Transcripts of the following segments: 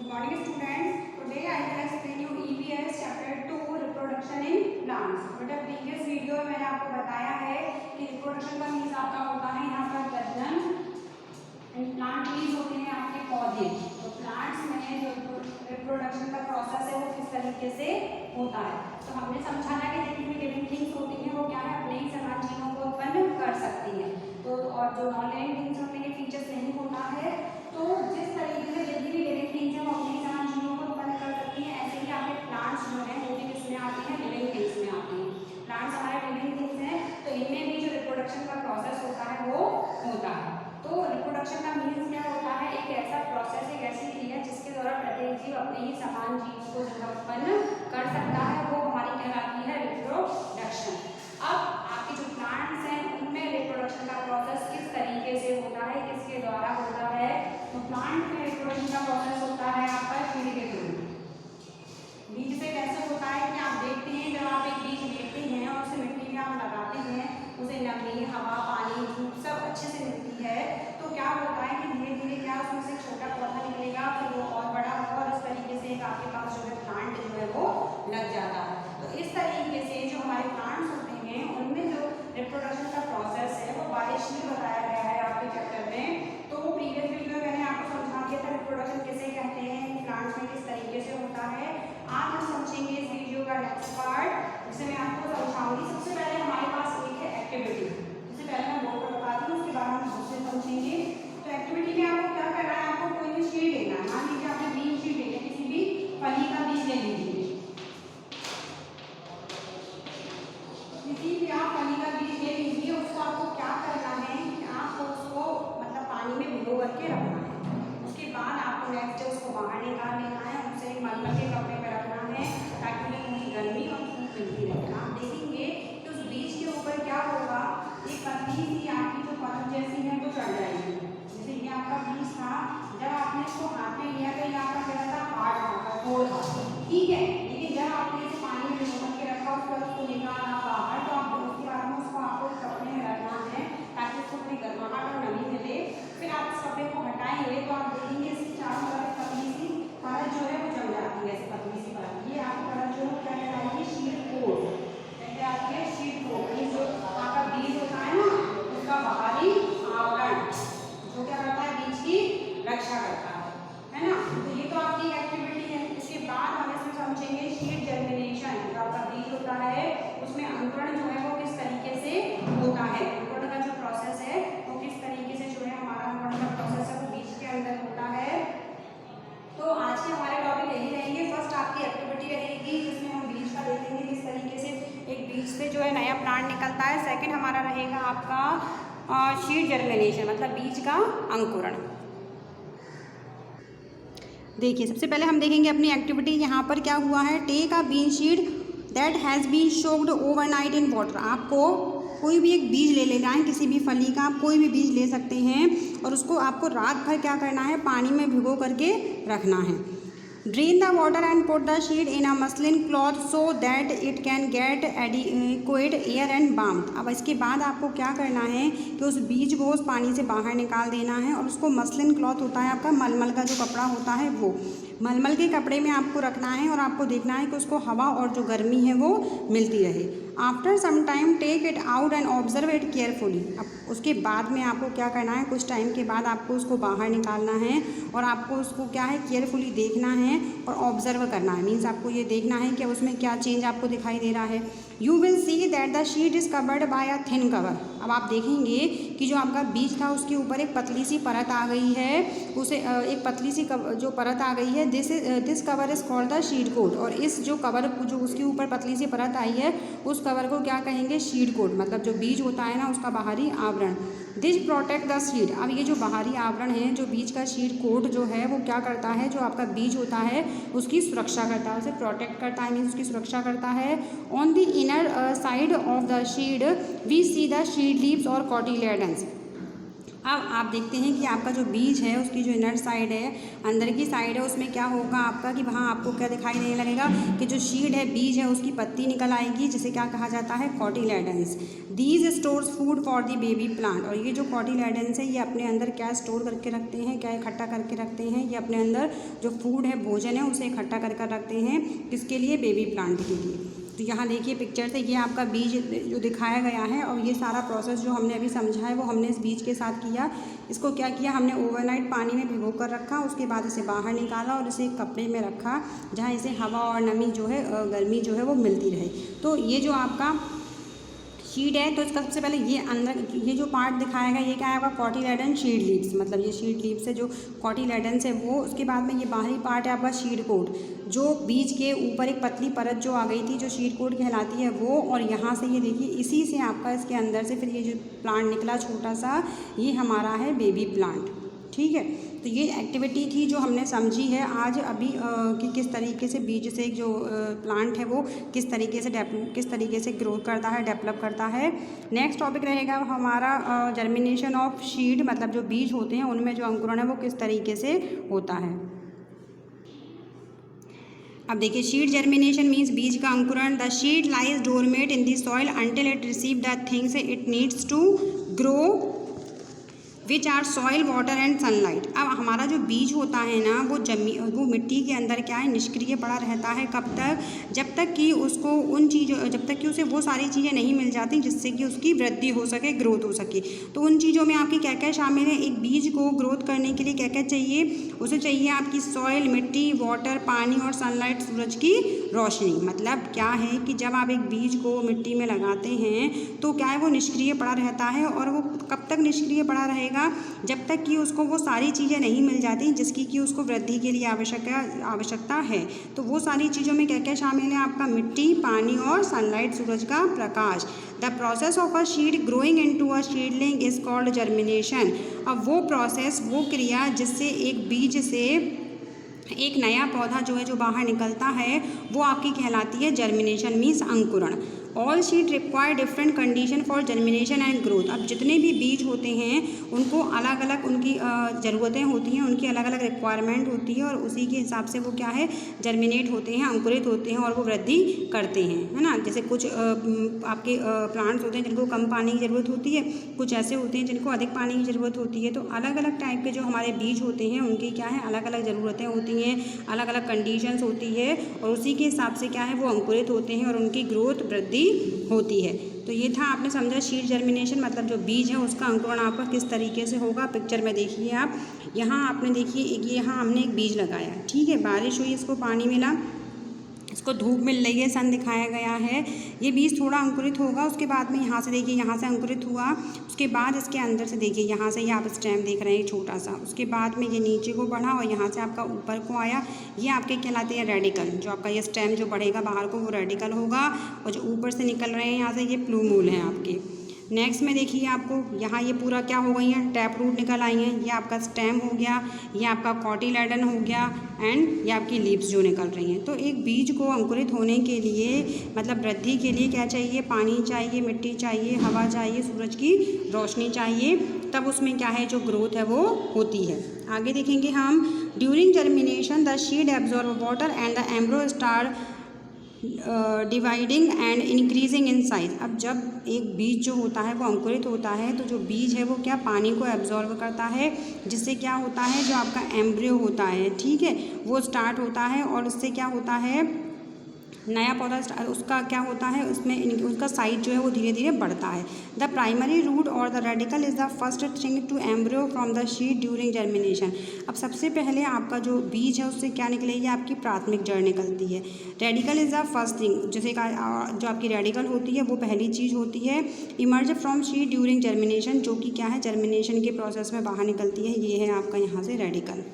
Good morning students. Today I will explain you EVS chapter 2 reproduction in plants. बेटा previous video में मैंने आपको बताया है कि reproduction का मीन्स आपका होता है यहाँ पर प्रजनन एंड प्लांट मीन्स होते हैं आपके पौधे। तो प्लांट्स में जो रिप्रोडक्शन का प्रोसेस है वो किस तरीके से होता है। तो हमने समझा था कि जितनी भी लिविंग थिंग्स होती हैं वो क्या है अपने ही समान जीवों को उत्पन्न कर सकती हैं। तो और जो नॉन लिविंग थिंग्स होते हैं फीचर्स नहीं होता है। तो जिस तरीके से जितनी भी लिविंग थिंग्स हैं वो अपने ही समान जीवों को उत्पन्न कर सकती हैं, ऐसे ही आपके प्लांट्स जो हैं वो भी किसमें आते हैं, लिविंग थिंग्स में आते हैं। प्लांट्स हमारे लिविंग थिंग्स हैं, तो इनमें भी जो रिप्रोडक्शन का प्रोसेस होता है वो होता है। तो रिप्रोडक्शन का मीन्स क्या होता है, एक ऐसा प्रोसेस, एक ऐसी क्रिया जिसके द्वारा प्रत्येक जीव अपने ही समान जीव को जो उत्पन्न कर सकता है वो हमारी कहलाती है रिप्रोडक्शन। अब आपके जो प्लांट्स हैं उनमें रिप्रोडक्शन का प्रोसेस किस तरीके से होता है, किसके द्वारा होता है। तो प्लांट में रिप्रोडक्शन का प्रोसेस होता है आपका फीड के थ्रू। बीज से कैसे होता है कि आप देखते हैं जब आप एक बीज लेते हैं और उसे मिट्टी में आप लगाते हैं, उसे नमी, हवा, पानी, धूप सब अच्छे से मिलती है, तो क्या होता है कि धीरे धीरे क्या उसमें से छोटा पौधा निकलेगा, फिर वो और बड़ा होगा और इस तरीके से एक आपके पास जो है प्लांट जो है वो लग जाता है। तो इस तरीके से जो हमारे प्लांट्स होते हैं उनमें जो रिप्रोडक्शन का प्रोसेस है वो बायोलॉजी बताया गया है आपके चैप्टर में। तो वो प्रीवियस वीडियो मैंने आपको समझा दिया था रिप्रोडक्शन किसे कहते हैं, प्लांट्स में किस तरीके से होता है। आज हम समझेंगे इस वीडियो का नेक्स्ट पार्ट, जिसे मैं आपको समझाऊंगी। सबसे पहले हमारे पास एक है एक्टिविटी, जिसे पहले मैं बोर्ड पर बताती हूँ, उसके बाद हम दूसरे समझेंगे। तो एक्टिविटी में आपको क्या करना है, आपको कोई भी शीट लेना है। मान लीजिए आपने बीज शीट लेना है, किसी भी फली का बीज ले लीजिए, किसी भी आप फली का बीज ले लीजिए। उसको आपको क्या करना है कि आपको उसको मतलब पानी में भिगो करके रखना है। उसके बाद आपको नेक्स्ट डे उसको बाहर निकाल लेना है, उसे मलमल के कपड़े में रखना है ताकि उन्हें पूरी गर्मी और धूप मिलती रहे। आप देखेंगे कि उस बीज के ऊपर क्या होगा, एक पतली सी आपकी जो परत जैसी है वो चढ़ जाएगी। जैसे ये आपका बीज था, जब आपने इसको हाथ में लिया तो ये आपका क्या था, हार्ड था, गोल था, ठीक है। लेकिन जब आपने इसे पानी में भिगो के रखा, उसके बाद उसको निकाला बाहर, तो आप उसके बाद में उसको आपको कपड़े में रखना है ताकि उसको पूरी गर्माहट और नमी मिले। फिर आप इस कपड़े को हटाएंगे तो आप देखेंगे इसकी चारों तरफ पतली सी परत जो है वो जम जाती है। ऐसी पतली सी परत, ये आपकी परत जो है क्या कहलाएगी, शीट कोट कहते आती है। शीट कोट ये जो आपका बीज होता है ना उसका बाहरी आवरण जो क्या करता है, बीज की रक्षा करता है ना। तो ये तो आपकी एक्टिविटी है। इसके बाद हम इसमें समझेंगे शीट जर्मिनेशन। जो आपका बीज होता है उसमें अंकुरण जो है वो किस तरीके से होता है, अंकुरण का जो प्रोसेस है वो किस तरीके से जो है हमारा अंकुरण का प्रोसेस है वो बीज के अंदर होता है। तो आज के हमारे टॉपिक यही रहेंगे। फर्स्ट आपकी एक्टिविटी रहेगी जिसमें हम बीज का देखेंगे किस तरीके से एक बीज से जो है नया प्लांट निकलता है। सेकंड हमारा रहेगा आपका शीट जर्मिनेशन, मतलब बीज का अंकुरण। देखिए सबसे पहले हम देखेंगे अपनी एक्टिविटी। यहाँ पर क्या हुआ है, take a bean seed that has been soaked overnight in water. आपको कोई भी एक बीज ले लेना है, किसी भी फली का आप कोई भी बीज ले सकते हैं और उसको आपको रात भर क्या करना है, पानी में भिगो करके रखना है। Drain the water and put the sheet in a muslin cloth so that it can get adequate air and warmth. अब इसके बाद आपको क्या करना है कि उस बीज को उस पानी से बाहर निकाल देना है और उसको मसलिन क्लॉथ होता है आपका मलमल का जो कपड़ा होता है वो मलमल के कपड़े में आपको रखना है और आपको देखना है कि उसको हवा और जो गर्मी है वो मिलती रहे। After some time take it out and observe it carefully. अब उसके बाद में आपको क्या करना है, कुछ टाइम के बाद आपको उसको बाहर निकालना है और आपको उसको क्या है केयरफुली देखना है और ऑब्जर्व करना है। मीन्स आपको ये देखना है कि उसमें क्या चेंज आपको दिखाई दे रहा है। You will see that the sheet is covered by a thin cover. अब आप देखेंगे कि जो आपका बीज था उसके ऊपर एक पतली सी परत आ गई है, उसे एक पतली सी जो परत आ गई है, this cover is called the seed coat. और इस जो कवर जो उसके ऊपर पतली सी परत आई है उस कवर को क्या कहेंगे, शीट कोट, मतलब जो बीज होता है ना उसका बाहरी आवरण। This protect the seed. अब ये जो बाहरी आवरण है, जो बीज का शीट कोट जो है वो क्या करता है, जो आपका बीज होता है उसकी सुरक्षा करता है, उसे प्रोटेक्ट करता है, मीन्स उसकी सुरक्षा करता है। On the inner side of the seed we see the seed leaves और कॉटिलेडन्स। अब आप देखते हैं कि आपका जो बीज है उसकी जो इनर साइड है, अंदर की साइड है, उसमें क्या होगा आपका कि वहाँ आपको क्या दिखाई देने लगेगा कि जो शीड है, बीज है, उसकी पत्ती निकल आएगी, जिसे क्या कहा जाता है, cotyledons. These stores food for the baby plant. और ये जो कॉटिलेडन्स है ये अपने अंदर क्या स्टोर करके रखते हैं, क्या इकट्ठा करके रखते हैं, ये अपने अंदर जो फूड है, भोजन है, उसे इकट्ठा कर रखते हैं। किसके लिए? बेबी प्लांट के लिए। तो यहाँ देखिए पिक्चर से, ये आपका बीज जो दिखाया गया है और ये सारा प्रोसेस जो हमने अभी समझा है वो हमने इस बीज के साथ किया। इसको क्या किया हमने, ओवरनाइट पानी में भिगो कर रखा, उसके बाद इसे बाहर निकाला और इसे एक कपड़े में रखा जहाँ इसे हवा और नमी जो है, गर्मी जो है वो मिलती रहे। तो ये जो आपका शीड है, तो इसका सबसे पहले ये अंदर ये जो पार्ट दिखाया गया, ये क्या है आपका कॉटिलेडन शीड लीव्स, मतलब ये शीड लीव्स है जो कॉटिलेडन्स है वो। उसके बाद में ये बाहरी पार्ट है आपका शीड कोट, जो बीज के ऊपर एक पतली परत जो आ गई थी, जो शीड कोट कहलाती है वो। और यहाँ से ये देखिए, इसी से आपका इसके अंदर से फिर ये जो प्लांट निकला छोटा सा, ये हमारा है बेबी प्लांट। ठीक है, तो ये एक्टिविटी थी जो हमने समझी है आज अभी कि किस तरीके से बीज से जो प्लांट है वो किस तरीके से ग्रो करता है, डेवलप करता है। नेक्स्ट टॉपिक रहेगा हमारा जर्मिनेशन ऑफ सीड, मतलब जो बीज होते हैं उनमें जो अंकुरण है वो किस तरीके से होता है। अब देखिए, सीड जर्मिनेशन मीन्स बीज का अंकुरण। The seed lies dormant in the soil until it receive the things it needs to grow which are soil, water and sunlight. अब हमारा जो बीज होता है ना वो मिट्टी के अंदर क्या है, निष्क्रिय पड़ा रहता है। कब तक? जब तक कि उसको जब तक कि उसे वो सारी चीज़ें नहीं मिल जाती जिससे कि उसकी वृद्धि हो सके, ग्रोथ हो सके। तो उन चीज़ों में आपकी क्या क्या शामिल है? एक बीज को ग्रोथ करने के लिए क्या क्या चाहिए? उसे चाहिए आपकी सॉइल, मिट्टी, वाटर, पानी और सनलाइट, सूरज की रोशनी। मतलब क्या है कि जब आप एक बीज को मिट्टी में लगाते हैं तो क्या है, वो निष्क्रिय पड़ा रहता है। और वो कब तक निष्क्रिय पड़ा रहेगा? जब तक कि उसको वो सारी चीज़ें नहीं मिल जाती जिसकी कि उसको वृद्धि के लिए आवश्यकता है। तो वो सारी चीज़ों में क्या क्या शामिल है आपका? मिट्टी, पानी और सनलाइट, सूरज का प्रकाश। The process of a seed growing into a seedling is called germination. अब वो प्रोसेस, वो क्रिया जिससे एक बीज से एक नया पौधा जो है जो बाहर निकलता है वो आपकी कहलाती है जर्मिनेशन, मीन्स अंकुरण। All seed require different condition for germination and growth. अब जितने भी बीज होते हैं उनको अलग अलग उनकी ज़रूरतें होती हैं, उनकी अलग अलग रिक्वायरमेंट होती है और उसी के हिसाब से वो क्या है, जर्मिनेट होते हैं, अंकुरित होते हैं और वो वृद्धि करते हैं, है ना। जैसे कुछ आपके प्लांट्स होते हैं जिनको कम पानी की ज़रूरत होती है, कुछ ऐसे होते हैं जिनको अधिक पानी की ज़रूरत होती है। तो अलग अलग टाइप के जो हमारे बीज होते हैं उनकी क्या है, अलग अलग ज़रूरतें होती हैं, अलग अलग कंडीशंस होती है और उसी के हिसाब से क्या है वो अंकुरित होते हैं और उनकी ग्रोथ, वृद्धि होती है। तो ये था, आपने समझा सीड जर्मिनेशन, मतलब जो बीज है उसका अंकुरण आपका किस तरीके से होगा। पिक्चर में देखिए आप, यहाँ आपने देखिए यहाँ हमने एक बीज लगाया, ठीक है, बारिश हुई, इसको पानी मिला, इसको धूप मिल रही है, सन दिखाया गया है, ये बीज थोड़ा अंकुरित होगा। उसके बाद में यहाँ से देखिए, यहाँ से अंकुरित हुआ, उसके बाद इसके अंदर से देखिए यहाँ से ये आप स्टेम देख रहे हैं छोटा सा, उसके बाद में ये नीचे को बढ़ा और यहाँ से आपका ऊपर को आया, ये आपके कहलाते हैं रेडिकल। जो आपका ये स्टेम जो बढ़ेगा बाहर को वो रेडिकल होगा और जो ऊपर से निकल रहे हैं यहाँ से ये प्लूमूल हैं आपके। नेक्स्ट में देखिए आपको यहाँ ये पूरा क्या हो गई है, टैप रूट निकल आई हैं, ये आपका स्टेम हो गया, ये आपका कॉटिलेडन हो गया एंड ये आपकी लीव्स जो निकल रही हैं। तो एक बीज को अंकुरित होने के लिए, मतलब वृद्धि के लिए क्या चाहिए, पानी चाहिए, मिट्टी चाहिए, हवा चाहिए, सूरज की रोशनी चाहिए, तब उसमें क्या है जो ग्रोथ है वो होती है। आगे देखेंगे हम, during germination the seed absorb water and the एम्ब्रो start dividing and increasing in size. अब जब एक बीज जो होता है वो अंकुरित होता है तो जो बीज है वो क्या, पानी को एब्जॉर्ब करता है, जिससे क्या होता है जो आपका एम्ब्रियो होता है, ठीक है, वो स्टार्ट होता है और उससे क्या होता है, नया पौधा उसका क्या होता है, उसमें उसका साइज जो है वो धीरे धीरे बढ़ता है। द प्राइमरी रूट और the radicle is the first thing to embryo from the seed during germination. अब सबसे पहले आपका जो बीज है उससे क्या निकलेगी, आपकी प्राथमिक जड़ निकलती है। Radical is the first thing, जैसे जो आपकी रेडिकल होती है वो पहली चीज़ होती है। Emerge from seed during germination, जो कि क्या है, जर्मिनेशन के प्रोसेस में बाहर निकलती है, ये है आपका यहाँ से रेडिकल,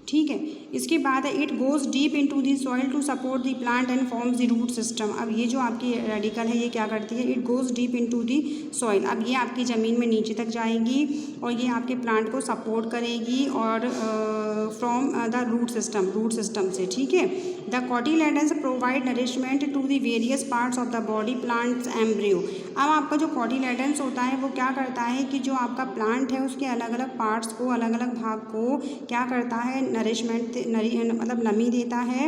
ठीक है। इसके बाद है, it goes deep into the soil to support the plant and forms the root system. अब ये जो आपकी रेडिकल है ये क्या करती है, it goes deep into the soil. अब ये आपकी ज़मीन में नीचे तक जाएगी और ये आपके प्लांट को सपोर्ट करेगी और फ्रॉम द रूट सिस्टम से, ठीक है। The cotyledons provide nourishment to the various parts of the body plants embryo. अब आपका जो कोटिलेडन्स होता है वो क्या करता है कि जो आपका प्लांट है उसके अलग अलग पार्ट्स को, अलग अलग भाग को क्या करता है, नरिशमेंट मतलब नमी देता है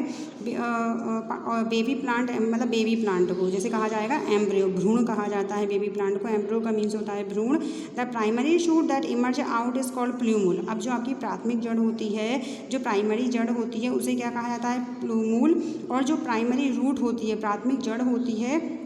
बेबी प्लांट, मतलब बेबी प्लांट को, जैसे कहा जाएगा एम्ब्रियो, भ्रूण कहा जाता है बेबी प्लांट को। एम्ब्रियो का मीन्स होता है भ्रूण। The primary shoot that emerge out is called plumule. अब जो आपकी प्राथमिक जड़ होती है, जो प्राइमरी जड़ होती है उसे क्या कहा जाता है, प्लूमूल। और जो प्राइमरी रूट होती है, प्राथमिक जड़ होती है,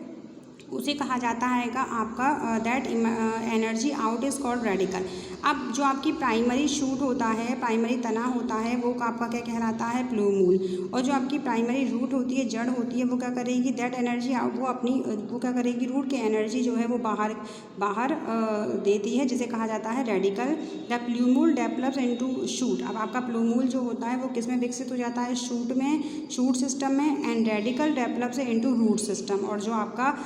उसे कहा जाता है आपका that energy out is called radical. अब जो आपकी प्राइमरी शूट होता है, प्राइमरी तना होता है, वो आपका क्या कहलाता है, प्लूमूल। और जो आपकी प्राइमरी रूट होती है, जड़ होती है, वो क्या करेगी, दैट एनर्जी वो क्या करेगी, रूट की एनर्जी जो है वो बाहर देती है, जिसे कहा जाता है radical. The plumule develops into shoot. अब आपका प्लूमूल जो होता है वो किस में विकसित हो जाता है, शूट में, शूट सिस्टम में। And radicle develops into root system. और जो आपका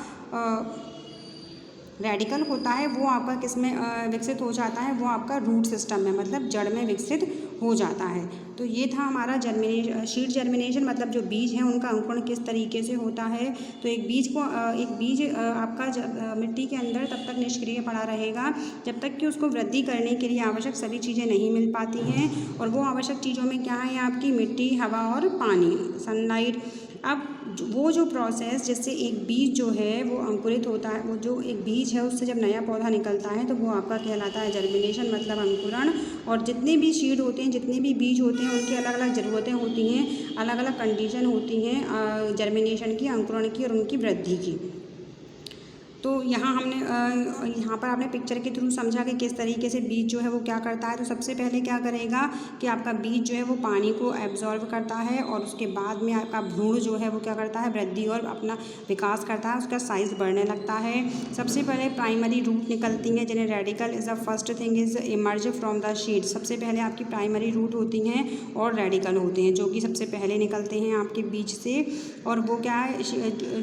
रेडिकल होता है वो आपका किस में विकसित हो जाता है, वो आपका रूट सिस्टम में, मतलब जड़ में विकसित हो जाता है। तो ये था हमारा सीड जर्मिनेशन, मतलब जो बीज हैं उनका अंकुरण किस तरीके से होता है। तो एक बीज आपका मिट्टी के अंदर तब तक निष्क्रिय पड़ा रहेगा जब तक कि उसको वृद्धि करने के लिए आवश्यक सभी चीज़ें नहीं मिल पाती हैं। और वो आवश्यक चीज़ों में क्या है, आपकी मिट्टी, हवा और पानी, सनलाइट। अब वो जो प्रोसेस जिससे एक बीज जो है वो अंकुरित होता है, वो जो एक बीज है उससे जब नया पौधा निकलता है तो वो आपका कहलाता है जर्मिनेशन, मतलब अंकुरण। और जितने भी सीड होते हैं, जितने भी बीज होते हैं, उनकी अलग अलग ज़रूरतें होती हैं, अलग अलग कंडीशन होती हैं जर्मिनेशन की, अंकुरण की और उनकी वृद्धि की। तो यहाँ पर आपने पिक्चर के थ्रू समझा कि किस तरीके से बीज जो है वो क्या करता है। तो सबसे पहले क्या करेगा कि आपका बीज जो है वो पानी को एब्जॉर्ब करता है और उसके बाद में आपका भ्रूण जो है वो क्या करता है, वृद्धि और अपना विकास करता है, उसका साइज़ बढ़ने लगता है। सबसे पहले प्राइमरी रूट निकलती हैं, जिन्हें radical is the first thing is emerge from the शीड। सबसे पहले आपकी प्राइमरी रूट होती हैं और रेडिकल होते हैं, जो कि सबसे पहले निकलते हैं आपके बीज से। और वो क्या है,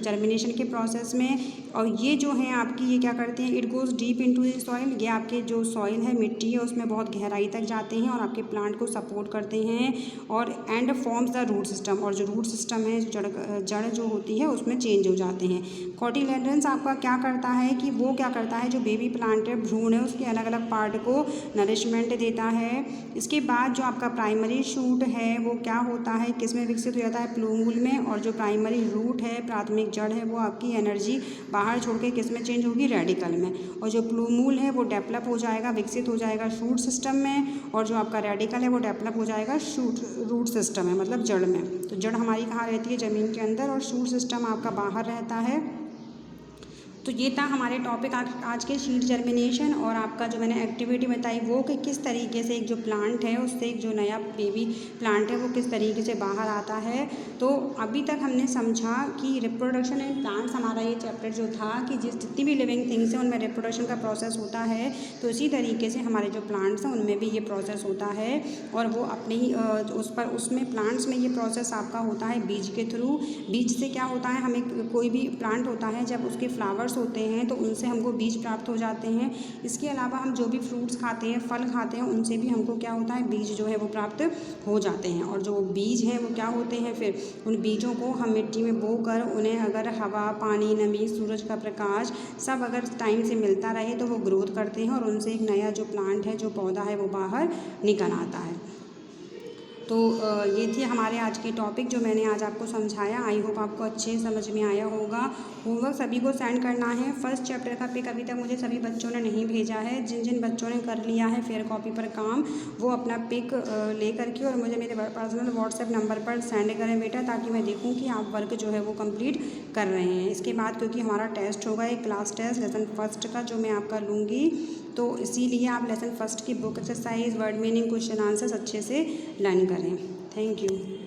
जर्मिनेशन के प्रोसेस में। और ये जो है आपकी, ये क्या करते हैं, it goes deep into the soil. ये आपके जो सॉइल है, मिट्टी है, उसमें बहुत गहराई तक जाते हैं और आपके प्लांट को सपोर्ट करते हैं। और and forms the root system. और जो रूट सिस्टम है, जड़ जो होती है, उसमें चेंज हो जाते हैं। कोटिलेडन्स आपका क्या करता है कि वो क्या करता है, जो बेबी प्लांट है, भ्रूण है, उसके अलग अलग पार्ट को नरिशमेंट देता है। इसके बाद जो आपका प्राइमरी शूट है वो क्या होता है, किस में विकसित हो जाता है, प्लूमूल में। और जो प्राइमरी रूट है, प्राथमिक जड़ है, वो आपकी एनर्जी बाहर छोड़ के किस में चेंज होगी, रेडिकल में। और जो प्लूमूल है वो डेवलप हो जाएगा, विकसित हो जाएगा शूट सिस्टम में। और जो आपका रेडिकल है वो डेवलप हो जाएगा रूट सिस्टम में, मतलब जड़ में। तो जड़ हमारी कहाँ रहती है, ज़मीन के अंदर, और शूट सिस्टम आपका बाहर रहता है। तो ये था हमारे टॉपिक आज के सीड जर्मिनेशन। और आपका जो मैंने एक्टिविटी बताई वो कि किस तरीके से एक जो प्लांट है उससे एक जो नया बेबी प्लांट है वो किस तरीके से बाहर आता है। तो अभी तक हमने समझा कि रिप्रोडक्शन इन प्लांट्स, हमारा ये चैप्टर जो था कि जितनी भी लिविंग थिंग्स हैं उनमें रिप्रोडक्शन का प्रोसेस होता है। तो इसी तरीके से हमारे जो प्लांट्स हैं उनमें भी ये प्रोसेस होता है। और वो अपने ही उसमें प्लांट्स में ये प्रोसेस आपका होता है बीज के थ्रू। बीज से क्या होता है, हमें कोई भी प्लांट होता है जब उसके फ्लावर्स होते हैं तो उनसे हमको बीज प्राप्त हो जाते हैं। इसके अलावा हम जो भी फ्रूट्स खाते हैं, फल खाते हैं, उनसे भी हमको क्या होता है, बीज जो है वो प्राप्त हो जाते हैं। और जो बीज हैं वो क्या होते हैं, फिर उन बीजों को हम मिट्टी में बोकर उन्हें अगर हवा, पानी, नमी, सूरज का प्रकाश सब अगर टाइम से मिलता रहे तो वो ग्रोथ करते हैं और उनसे एक नया जो प्लांट है, जो पौधा है, वो बाहर निकल आता है। तो ये थी हमारे आज की टॉपिक जो मैंने आज आपको समझाया। आई होप आपको अच्छे समझ में आया होगा। होमवर्क सभी को सेंड करना है। फर्स्ट चैप्टर का पिक अभी तक मुझे सभी बच्चों ने नहीं भेजा है। जिन जिन बच्चों ने कर लिया है फेयर कॉपी पर काम, वो अपना पिक ले करके और मुझे मेरे पर्सनल व्हाट्सएप नंबर पर सेंड करें बेटा, ताकि मैं देखूँ कि आप वर्क जो है वो कंप्लीट कर रहे हैं। इसके बाद क्योंकि हमारा टेस्ट होगा, एक क्लास टेस्ट लेसन फर्स्ट का, जो मैं आपका लूँगी, तो इसीलिए आप लेसन फर्स्ट की book exercise, word meaning, question answers अच्छे से लर्न करें। Thank you.